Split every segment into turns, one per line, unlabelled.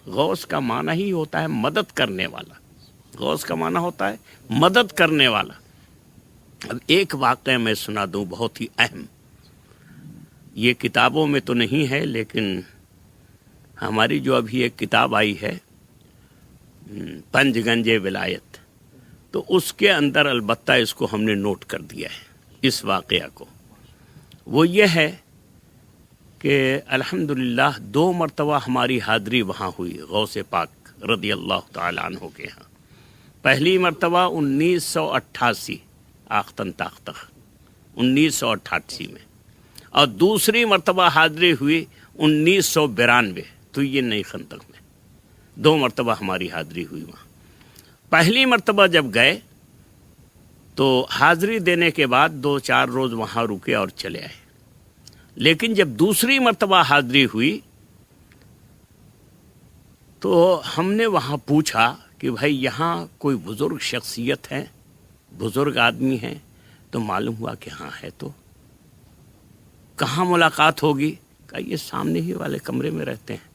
غوث کا معنی ہی ہوتا ہے مدد کرنے والا، غوث کا معنی ہوتا ہے مدد کرنے والا۔ اب ایک واقعہ میں سنا دوں بہت ہی اہم، یہ کتابوں میں تو نہیں ہے لیکن ہماری جو ابھی ایک کتاب آئی ہے پنج گنج ولایت، تو اس کے اندر البتہ اس کو ہم نے نوٹ کر دیا ہے اس واقعہ کو۔ وہ یہ ہے کہ الحمدللہ 2 مرتبہ ہماری حاضری وہاں ہوئی غوث پاک رضی اللہ تعالیٰ عنہ کے ہاں۔ پہلی مرتبہ 1988 آختن تاختخ 1988 میں، اور دوسری مرتبہ حاضری ہوئی 1992 تو یہ نئی خندق میں۔ 2 مرتبہ ہماری حاضری ہوئی وہاں۔ پہلی مرتبہ جب گئے تو حاضری دینے کے بعد 2-4 روز وہاں رکے اور چلے آئے، لیکن جب دوسری مرتبہ حاضری ہوئی تو ہم نے وہاں پوچھا کہ بھائی یہاں کوئی بزرگ شخصیت ہے، بزرگ آدمی ہیں؟ تو معلوم ہوا کہ ہاں ہے۔ تو کہاں ملاقات ہوگی؟ کہا یہ سامنے ہی والے کمرے میں رہتے ہیں،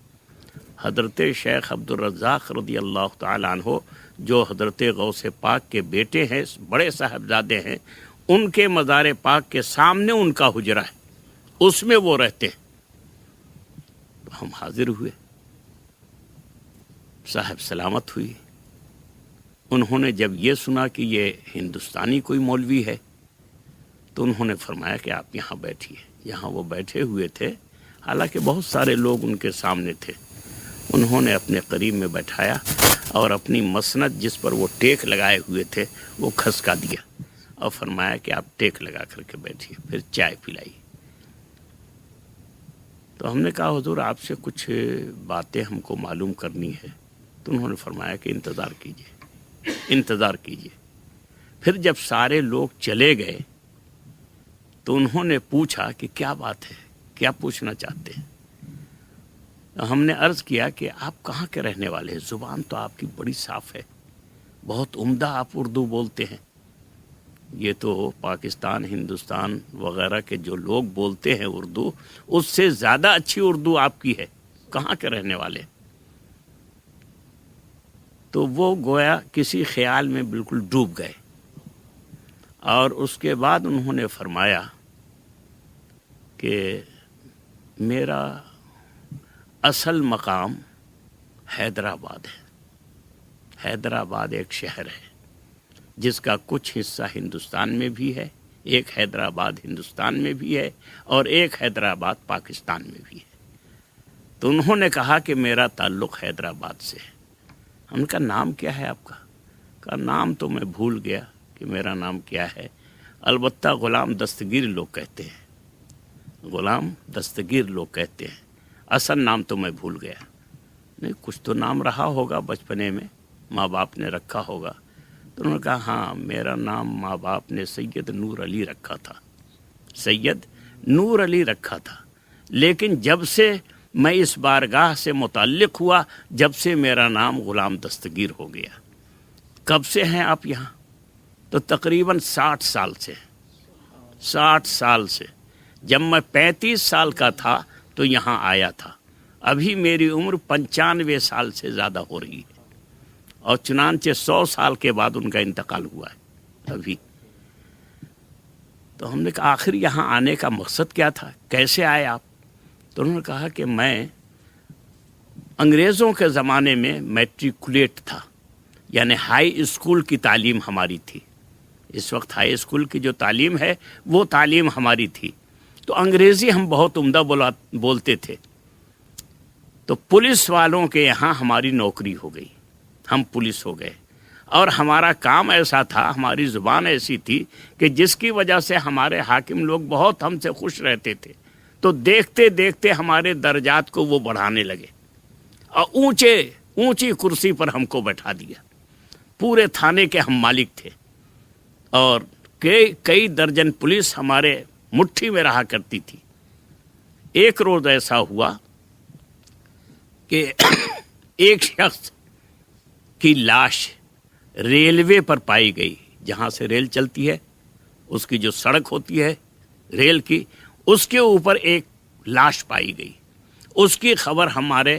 حضرت شیخ عبدالرزاق رضی اللہ تعالیٰ عنہ جو حضرت غوث پاک کے بیٹے ہیں، بڑے صاحبزادے ہیں، ان کے مزار پاک کے سامنے ان کا حجرہ ہے، اس میں وہ رہتے ہیں۔ تو ہم حاضر ہوئے، صاحب سلامت ہوئی۔ انہوں نے جب یہ سنا کہ یہ ہندوستانی کوئی مولوی ہے تو انہوں نے فرمایا کہ آپ یہاں بیٹھیے۔ یہاں وہ بیٹھے ہوئے تھے، حالانکہ بہت سارے لوگ ان کے سامنے تھے۔ انہوں نے اپنے قریب میں بٹھایا اور اپنی مسند جس پر وہ ٹیک لگائے ہوئے تھے وہ کھسکا دیا اور فرمایا کہ آپ ٹیک لگا کر کے بیٹھیے، پھر چائے پلائی۔ تو ہم نے کہا حضور آپ سے کچھ باتیں ہم کو معلوم کرنی ہے۔ تو انہوں نے فرمایا کہ انتظار کیجیے، انتظار کیجیے۔ پھر جب سارے لوگ چلے گئے تو انہوں نے پوچھا کہ کیا بات ہے، کیا پوچھنا چاہتے ہیں؟ ہم نے عرض کیا کہ آپ کہاں کے رہنے والے ہیں؟ زبان تو آپ کی بڑی صاف ہے، بہت عمدہ آپ اردو بولتے ہیں۔ یہ تو پاکستان، ہندوستان وغیرہ کے جو لوگ بولتے ہیں اردو، اس سے زیادہ اچھی اردو آپ کی ہے، کہاں کے رہنے والے؟ تو وہ گویا کسی خیال میں بالکل ڈوب گئے، اور اس کے بعد انہوں نے فرمایا کہ میرا اصل مقام حیدرآباد ہے۔ حیدرآباد ایک شہر ہے جس کا کچھ حصہ ہندوستان میں بھی ہے، ایک حیدرآباد ہندوستان میں بھی ہے اور ایک حیدرآباد پاکستان میں بھی ہے۔ تو انہوں نے کہا کہ میرا تعلق حیدرآباد سے ہے۔ ہم کا نام کیا ہے آپ کا؟ کہا نام تو میں بھول گیا کہ میرا نام کیا ہے، البتہ غلام دستگیر لوگ کہتے ہیں، غلام دستگیر لوگ کہتے ہیں، اصل نام تو میں بھول گیا۔ نہیں کچھ تو نام رہا ہوگا بچپنے میں، ماں باپ نے رکھا ہوگا۔ تو انہوں نے کہا ہاں میرا نام ماں باپ نے سید نور علی رکھا تھا، سید نور علی رکھا تھا، لیکن جب سے میں اس بارگاہ سے متعلق ہوا، جب سے میرا نام غلام دستگیر ہو گیا۔ کب سے ہیں آپ یہاں؟ تو تقریباً 60 سال سے، 60 سال سے۔ جب میں 35 سال کا تھا تو یہاں آیا تھا، ابھی میری عمر 95 سال سے زیادہ ہو رہی ہے، اور چنانچہ 100 سال کے بعد ان کا انتقال ہوا ہے ابھی۔ تو ہم نے کہا آخر یہاں آنے کا مقصد کیا تھا، کیسے آئے آپ؟ تو انہوں نے کہا کہ میں انگریزوں کے زمانے میں میٹریکولیٹ تھا، یعنی ہائی اسکول کی تعلیم ہماری تھی۔ اس وقت ہائی اسکول کی جو تعلیم ہے وہ تعلیم ہماری تھی، تو انگریزی ہم بہت عمدہ بولتے تھے۔ تو پولیس والوں کے یہاں ہماری نوکری ہو گئی، ہم پولیس ہو گئے، اور ہمارا کام ایسا تھا، ہماری زبان ایسی تھی کہ جس کی وجہ سے ہمارے حاکم لوگ بہت ہم سے خوش رہتے تھے۔ تو دیکھتے دیکھتے ہمارے درجات کو وہ بڑھانے لگے اور اونچی کرسی پر ہم کو بیٹھا دیا۔ پورے تھانے کے ہم مالک تھے، اور کئی درجن پولیس ہمارے مٹھی میں رہا کرتی تھی۔ ایک روز ایسا ہوا کہ ایک شخص کی لاش ریلوے پر پائی گئی، جہاں سے ریل چلتی ہے، اس کی جو سڑک ہوتی ہے ریل کی، اس کے اوپر ایک لاش پائی گئی۔ اس کی خبر ہمارے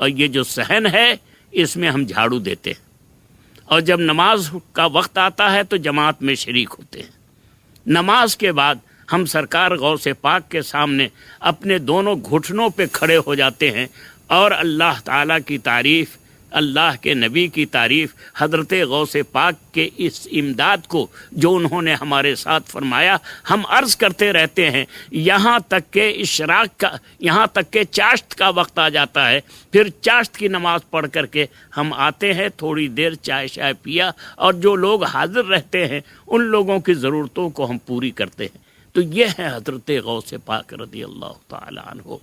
اور یہ جو صحن ہے اس میں ہم جھاڑو دیتے ہیں، اور جب نماز کا وقت آتا ہے تو جماعت میں شریک ہوتے ہیں۔ نماز کے بعد ہم سرکار غوث پاک کے سامنے اپنے دونوں گھٹنوں پہ کھڑے ہو جاتے ہیں اور اللہ تعالیٰ کی تعریف، اللہ کے نبی کی تعریف، حضرت غوث پاک کے اس امداد کو جو انہوں نے ہمارے ساتھ فرمایا ہم عرض کرتے رہتے ہیں، یہاں تک کہ اشراق کا، یہاں تک کہ چاشت کا وقت آ جاتا ہے۔ پھر چاشت کی نماز پڑھ کر کے ہم آتے ہیں، تھوڑی دیر چائے شائے پیا، اور جو لوگ حاضر رہتے ہیں ان لوگوں کی ضرورتوں کو ہم پوری کرتے ہیں۔ تو یہ ہے حضرت غوث پاک رضی اللہ تعالیٰ عنہ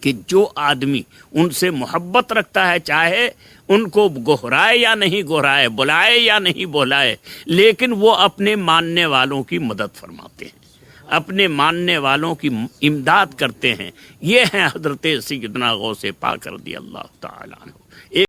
کہ جو آدمی ان سے محبت رکھتا ہے، چاہے ان کو گہرائے یا نہیں گہرائے، بلائے یا نہیں بلائے، لیکن وہ اپنے ماننے والوں کی مدد فرماتے ہیں، اپنے ماننے والوں کی امداد کرتے ہیں۔ یہ ہیں حضرت سیدنا غوث پاک رضی اللہ تعالیٰ عنہ۔